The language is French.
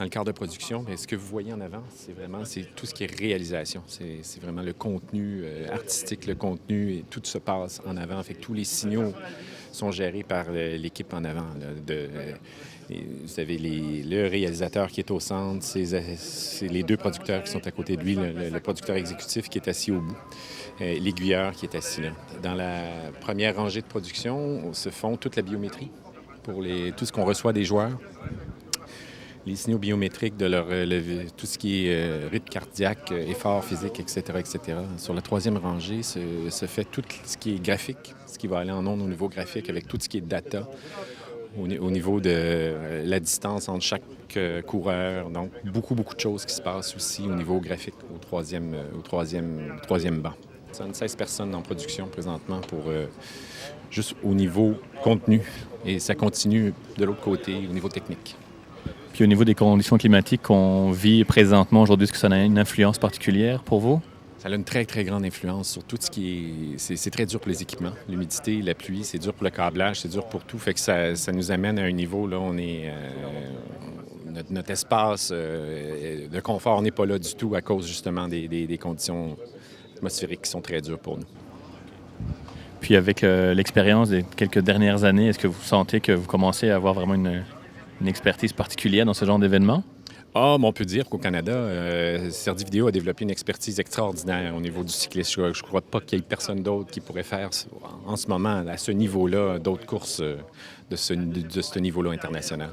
le quart de production, bien, ce que vous voyez en avant, c'est tout ce qui est réalisation. C'est vraiment le contenu artistique, le contenu, et tout se passe en avant. Fait que tous les signaux sont gérés par l'équipe en avant. Là, vous avez le réalisateur qui est au centre, c'est les deux producteurs qui sont à côté de lui, le producteur exécutif qui est assis au bout, l'aiguilleur qui est assis là. Dans la première rangée de production, se font toute la biométrie pour tout ce qu'on reçoit des joueurs. Les signaux biométriques de tout ce qui est rythme cardiaque, effort physique, etc., etc. Sur la troisième rangée, se fait tout ce qui est graphique, ce qui va aller en ondes au niveau graphique avec tout ce qui est data, au niveau de la distance entre chaque coureur. Donc, beaucoup de choses qui se passent aussi au niveau graphique, au troisième banc. Ça a 16 personnes en production présentement pour juste au niveau contenu. Et ça continue de l'autre côté, au niveau technique. Puis au niveau des conditions climatiques qu'on vit présentement aujourd'hui, est-ce que ça a une influence particulière pour vous? Ça a une très, très grande influence sur tout ce qui est... C'est très dur pour les équipements. L'humidité, la pluie, c'est dur pour le câblage, c'est dur pour tout. Fait que ça nous amène à un niveau, là, on est... notre espace de confort n'est pas là du tout à cause, justement, des conditions atmosphériques qui sont très dures pour nous. Puis avec l'expérience des quelques dernières années, est-ce que vous sentez que vous commencez à avoir vraiment une expertise particulière dans ce genre d'événement? Ah, mais on peut dire qu'au Canada, Cerdi Vidéo a développé une expertise extraordinaire au niveau du cyclisme. Je ne crois pas qu'il y ait personne d'autre qui pourrait faire en ce moment, à ce niveau-là, d'autres courses de ce niveau-là international.